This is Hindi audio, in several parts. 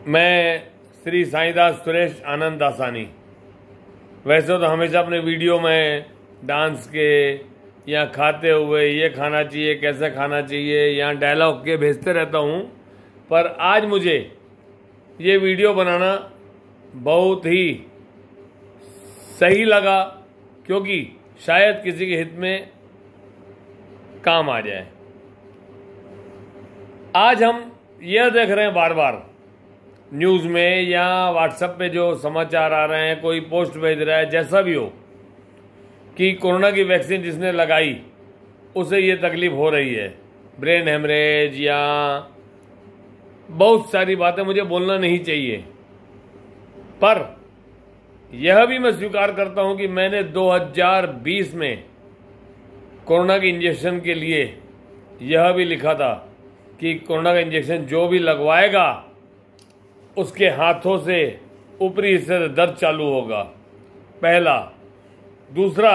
मैं श्री साईंदास सुरेश आनंद दासानी। वैसे तो हमेशा अपने वीडियो में डांस के या खाते हुए ये खाना चाहिए, कैसे खाना चाहिए, या डायलॉग के भेजते रहता हूँ, पर आज मुझे ये वीडियो बनाना बहुत ही सही लगा, क्योंकि शायद किसी के हित में काम आ जाए। आज हम यह देख रहे हैं बार बार न्यूज़ में या व्हाट्सएप पे जो समाचार आ रहे हैं, कोई पोस्ट भेज रहा है, जैसा भी हो, कि कोरोना की वैक्सीन जिसने लगाई उसे ये तकलीफ हो रही है, ब्रेन हेमरेज या बहुत सारी बातें मुझे बोलना नहीं चाहिए। पर यह भी मैं स्वीकार करता हूं कि मैंने 2020 में कोरोना के इंजेक्शन के लिए यह भी लिखा था कि कोरोना का इंजेक्शन जो भी लगवाएगा उसके हाथों से ऊपरी हिस्से से दर्द चालू होगा, पहला। दूसरा,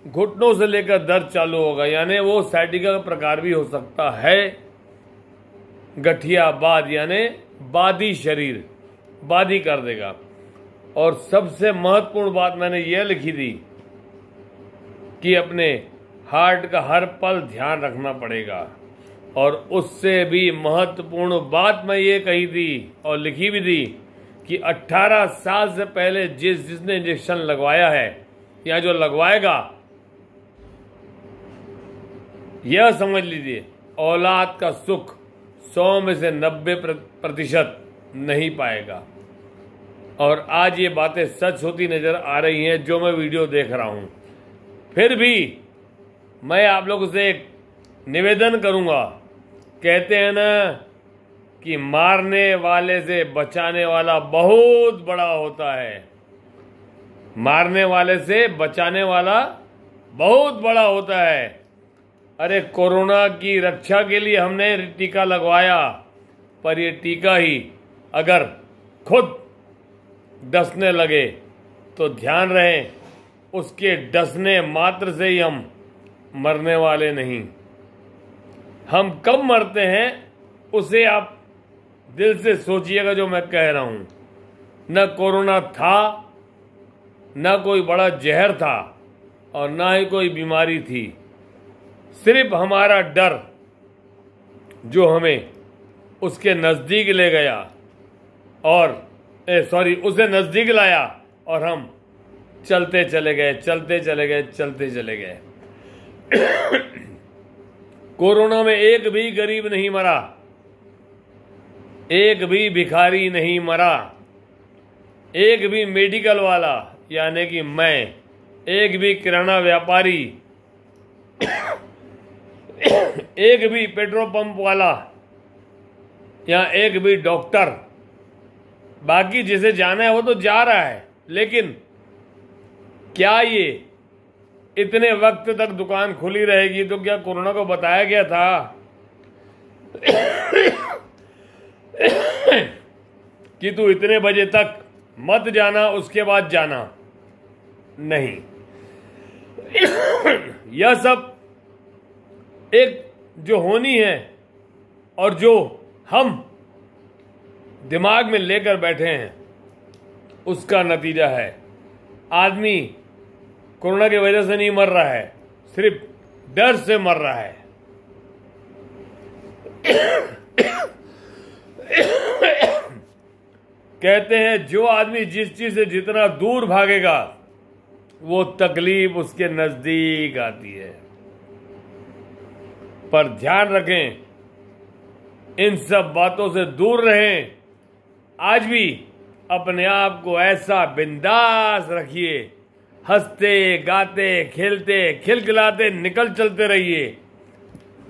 घुटनों से लेकर दर्द चालू होगा, यानी वो साइटिका का प्रकार भी हो सकता है, गठियाबाद यानी बादी शरीर, बादी कर देगा। और सबसे महत्वपूर्ण बात मैंने यह लिखी थी कि अपने हार्ट का हर पल ध्यान रखना पड़ेगा। और उससे भी महत्वपूर्ण बात मैं ये कही थी और लिखी भी थी कि 18 साल से पहले जिसने इंजेक्शन लगवाया है या जो लगवाएगा, यह समझ लीजिए औलाद का सुख 100 में से 90% नहीं पाएगा। और आज ये बातें सच होती नजर आ रही हैं जो मैं वीडियो देख रहा हूं। फिर भी मैं आप लोगों से एक निवेदन करूंगा। कहते हैं ना कि मारने वाले से बचाने वाला बहुत बड़ा होता है। मारने वाले से बचाने वाला बहुत बड़ा होता है। अरे, कोरोना की रक्षा के लिए हमने टीका लगवाया, पर ये टीका ही अगर खुद डसने लगे तो ध्यान रहे, उसके डसने मात्र से ही हम मरने वाले नहीं। हम कब मरते हैं उसे आप दिल से सोचिएगा जो मैं कह रहा हूं। न कोरोना था, न कोई बड़ा जहर था, और न ही कोई बीमारी थी। सिर्फ हमारा डर जो हमें उसके नजदीक ले गया और उसे नजदीक लाया, और हम चलते चले गए, चलते चले गए, चलते चले गए। कोरोना में एक भी गरीब नहीं मरा, एक भी भिखारी नहीं मरा, एक भी मेडिकल वाला यानी कि मैं, एक भी किराना व्यापारी, एक भी पेट्रोल पंप वाला, या एक भी डॉक्टर। बाकी जिसे जाना है वो तो जा रहा है, लेकिन क्या ये इतने वक्त तक दुकान खुली रहेगी? तो क्या कोरोना को बताया गया था कि तू इतने बजे तक मत जाना, उसके बाद जाना? नहीं। यह सब एक जो होनी है और जो हम दिमाग में लेकर बैठे हैं, उसका नतीजा है। आदमी कोरोना की वजह से नहीं मर रहा है, सिर्फ डर से मर रहा है। कहते हैं जो आदमी जिस चीज से जितना दूर भागेगा वो तकलीफ उसके नजदीक आती है। पर ध्यान रखें, इन सब बातों से दूर रहें। आज भी अपने आप को ऐसा बिंदास रखिए, हंसते गाते खेलते खिलखिलाते निकल चलते रहिए,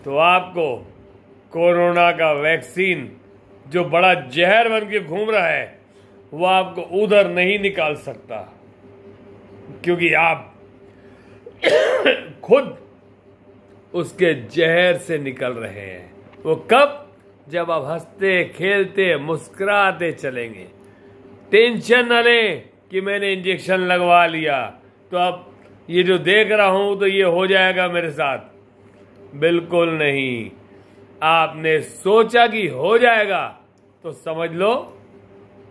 तो आपको कोरोना का वैक्सीन जो बड़ा जहर बन के घूम रहा है वो आपको उधर नहीं निकाल सकता, क्योंकि आप खुद उसके जहर से निकल रहे हैं। वो कब? जब आप हंसते खेलते मुस्कुराते चलेंगे। टेंशन न लें कि मैंने इंजेक्शन लगवा लिया तो अब ये जो देख रहा हूं तो ये हो जाएगा मेरे साथ। बिल्कुल नहीं। आपने सोचा कि हो जाएगा तो समझ लो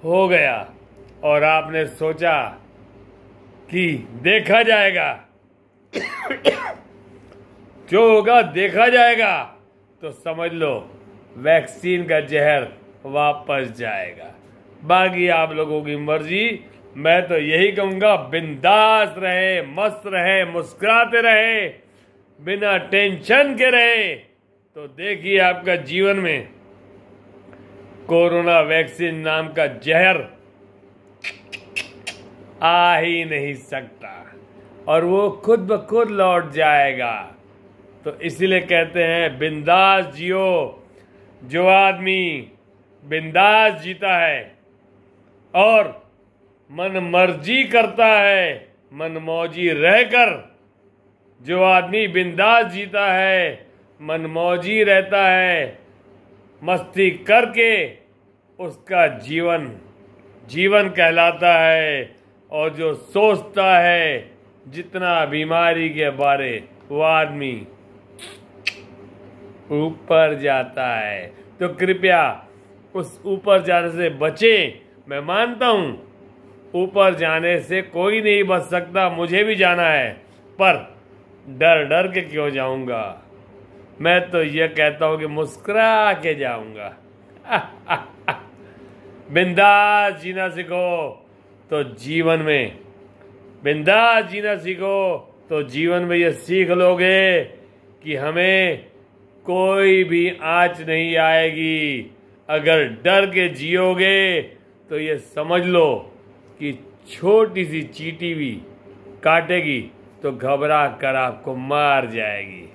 हो गया और आपने सोचा कि देखा जाएगा, जो होगा देखा जाएगा, तो समझ लो वैक्सीन का जहर वापस जाएगा। बाकी आप लोगों की मर्जी। मैं तो यही कहूंगा, बिंदास रहे, मस्त रहे, मुस्कुराते रहे, बिना टेंशन के रहे, तो देखिए आपका जीवन में कोरोना वैक्सीन नाम का जहर आ ही नहीं सकता और वो खुद ब खुद लौट जाएगा। तो इसलिए कहते हैं बिंदास जियो। जो आदमी बिंदास जीता है और मन मर्जी करता है, मनमौजी रहकर, जो आदमी बिंदास जीता है, मनमौजी रहता है, मस्ती करके, उसका जीवन जीवन कहलाता है। और जो सोचता है जितना बीमारी के बारे, वो आदमी ऊपर जाता है। तो कृपया उस ऊपर जाने से बचें। मैं मानता हूं ऊपर जाने से कोई नहीं बच सकता, मुझे भी जाना है, पर डर डर के क्यों जाऊंगा। मैं तो ये कहता हूं कि मुस्कुरा के जाऊंगा। बिंदास जीना सीखो तो जीवन में, बिंदास जीना सीखो तो जीवन में ये सीख लोगे कि हमें कोई भी आँच नहीं आएगी। अगर डर के जियोगे तो ये समझ लो कि छोटी सी चींटी भी काटेगी तो घबरा कर आपको मार जाएगी।